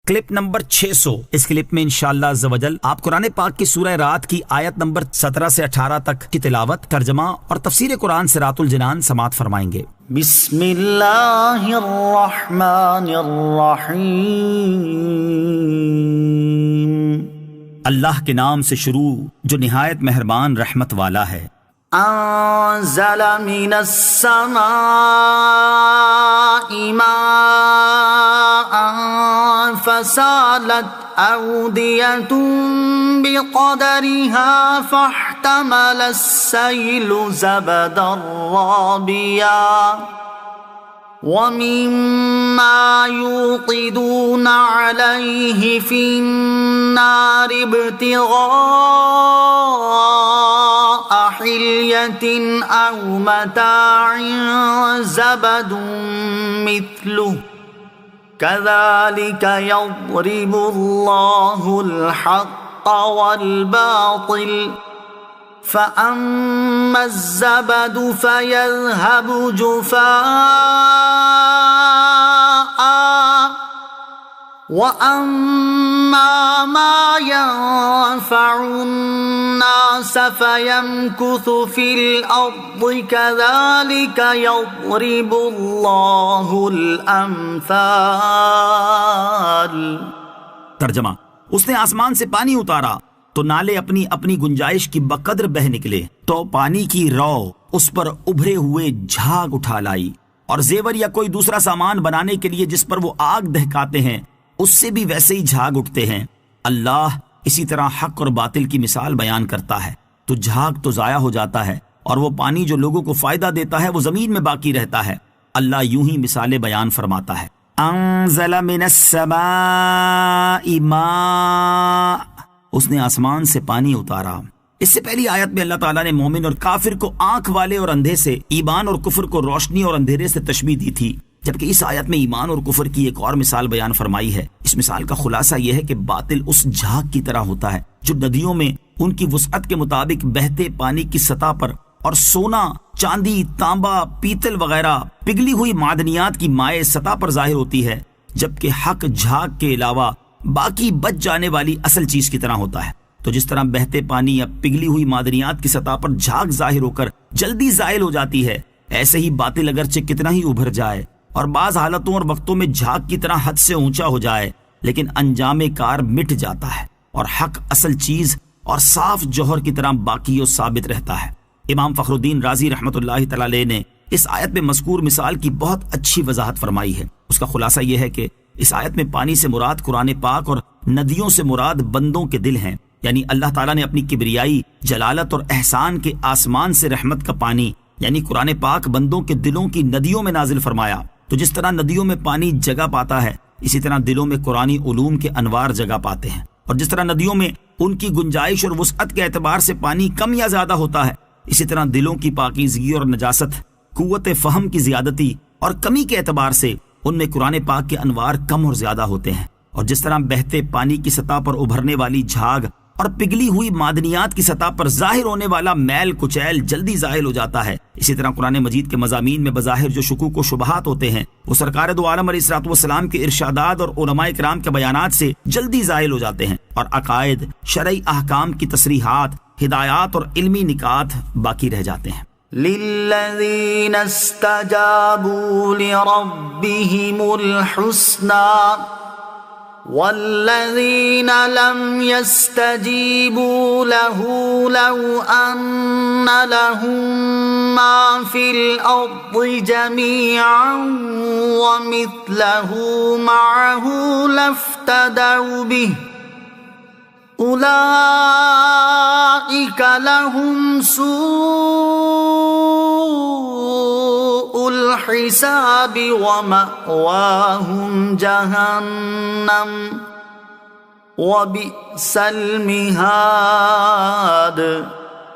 Clip number 600۔ اس clip میں انشاءاللہ عز و جل آپ قرآن پاک کی سورہ رات کی آیت نمبر 17 سے 18 تک کی تلاوت، ترجمہ اور تفسیر قرآن صراط الجنان سماعت فرمائیں گے۔ بسم اللہ الرحمن الرحیم۔ اللہ کے نام سے شروع جو نہایت مہربان رحمت والا ہے۔ انزل من السماء ماء فسالت أودية بقدرها فاحتمل السيل زبدا رابيا ومما يوقدون عليه في النار ابتغاء حلية أو متاع زبد مثله كذلك يضرب الله الحق والباطل فأما الزبد فيذهب جفاء وأما ما ينفع الناس فيمكث في الأرض كذلك يضرب الله الأمثال۔ ترجمہ، اس نے آسمان سے پانی اتارا تو نالے اپنی اپنی گنجائش کی بقدر بہ نکلے، تو پانی کی رو اس پر ابھرے ہوئے جھاگ اٹھا لائی، اور زیور یا کوئی دوسرا سامان بنانے کے لیے جس پر وہ آگ دہکاتے ہیں اس سے بھی ویسے ہی جھاگ اٹھتے ہیں۔ اللہ اسی طرح حق اور باطل کی مثال بیان کرتا ہے، تو جھاگ تو ضائع ہو جاتا ہے اور وہ پانی جو لوگوں کو فائدہ دیتا ہے وہ زمین میں باقی رہتا ہے۔ اللہ یوں ہی مثالیں بیان فرماتا ہے۔ انزل من السماء ماء، اس نے آسمان سے پانی اتارا۔ اس سے پہلی آیت میں اللہ تعالیٰ نے مومن اور کافر کو آنکھ والے اور اندھے سے، ایمان اور کفر کو روشنی اور اندھیرے سے تشبیہ دی تھی، جبکہ اس آیت میں ایمان اور کفر کی ایک اور مثال بیان فرمائی ہے۔ اس مثال کا خلاصہ یہ ہے کہ باطل اس جھاگ کی طرح ہوتا ہے جو ندیوں میں ان کی وسعت کے مطابق بہتے پانی کی سطح پر اور سونا، چاندی، تانبا، پیتل وغیرہ پگھلی ہوئی معدنیات کی مائع سطح پر ظاہر ہوتی ہے، جبکہ حق جھاگ کے علاوہ باقی بچ جانے والی اصل چیز کی طرح ہوتا ہے۔ تو جس طرح بہتے پانی یا پگھلی ہوئی معدنیات کی سطح پر جھاگ ظاہر ہو کر جلدی زائل ہو جاتی ہے، ایسے ہی باطل اگرچہ کتنا ہی ابھر جائے اور بعض حالتوں اور وقتوں میں جھاگ کی طرح حد سے اونچا ہو جائے، لیکن انجام کار مٹ جاتا ہے اور حق اصل چیز اور صاف جوہر کی طرح باقی و ثابت رہتا ہے۔ امام فخر الدین رازی رحمۃ اللہ تعالی علیہ نے اس آیت میں مذکور مثال کی بہت اچھی وضاحت فرمائی ہے۔ اس کا خلاصہ یہ ہے کہ اس آیت میں پانی سے مراد قرآن پاک اور ندیوں سے مراد بندوں کے دل ہیں، یعنی اللہ تعالیٰ نے اپنی کبریائی، جلالت اور احسان کے آسمان سے رحمت کا پانی یعنی قرآن پاک بندوں کے دلوں کی ندیوں میں نازل فرمایا۔ تو جس طرح ندیوں میں پانی جگہ پاتا ہے، اسی طرح دلوں میں قرآنی علوم کے انوار جگہ پاتے ہیں، اور جس طرح ندیوں میں ان کی گنجائش اور وسعت کے اعتبار سے پانی کم یا زیادہ ہوتا ہے، اسی طرح دلوں کی پاکیزگی اور نجاست، قوت فہم کی زیادتی اور کمی کے اعتبار سے ان میں قرآن پاک کے انوار کم اور زیادہ ہوتے ہیں، اور جس طرح بہتے پانی کی سطح پر ابھرنے والی جھاگ اور پگھلی ہوئی معدنیات کی سطح پر ظاہر ہونے والا میل کچیل جلدی زائل ہو جاتا ہے، اسی طرح قرآن مجید کے مضامین میں بظاہر جو شکوک و شبہات ہوتے ہیں وہ سرکار دو عالم علیہ الصلوۃ والسلام کے ارشادات اور علماء کرام کے بیانات سے جلدی زائل ہو جاتے ہیں، اور عقائد، شرعی احکام کی تصریحات، ہدایات اور علمی نکات باقی رہ جاتے ہیں۔ للذین استجابوا لربهم الحسنى والذین لم يستجیبوا له لو ان لهم ما في الارض جميعا ومثله معه لافتدوا به اولئک لهم سوء الحساب ومأواهم جہنم وبئس المہاد۔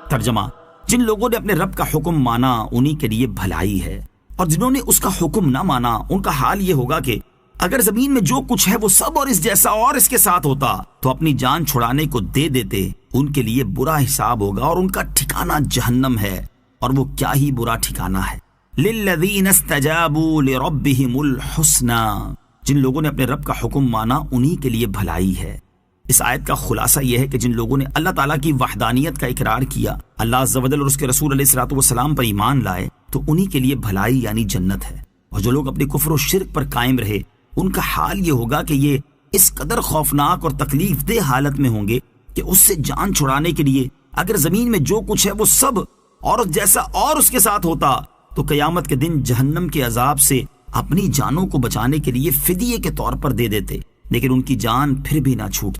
ترجمہ، جن لوگوں نے اپنے رب کا حکم مانا انہی کے لیے بھلائی ہے، اور جنہوں نے اس کا حکم نہ مانا ان کا حال یہ ہوگا کہ اگر زمین میں جو کچھ ہے وہ سب اور اس جیسا اور اس کے ساتھ ہوتا تو اپنی جان چھڑانے کو دے دیتے۔ ان کے لیے برا حساب ہوگا اور ان کا ٹھکانہ جہنم ہے، اور وہ کیا ہی برا ٹھکانہ ہے۔ للذین استجابوا لربهم الحسنى، جن لوگوں نے اپنے رب کا حکم مانا انہی کے لیے بھلائی ہے۔ اس آیت کا خلاصہ یہ ہے کہ جن لوگوں نے اللہ تعالیٰ کی وحدانیت کا اقرار کیا، اللہ عز و جل اور اس کے رسول علیہ الصلوۃ والسلام پر ایمان لائے، تو انہی کے لیے بھلائی یعنی جنت ہے۔ اور جو لوگ اپنے کفر و شرک پر قائم رہے، ان کا حال یہ ہوگا کہ یہ اس قدر خوفناک اور تکلیف دہ حالت میں ہوں گے کہ اس سے جان چھڑانے کے لیے اگر زمین میں جو کچھ ہے وہ سب اور جیسا اور اس کے ساتھ ہوتا تو قیامت کے دن جہنم کے عذاب سے اپنی جانوں کو بچانے کے لیے فدیے کے طور پر دے دیتے، لیکن ان کی جان پھر بھی نہ چھوٹ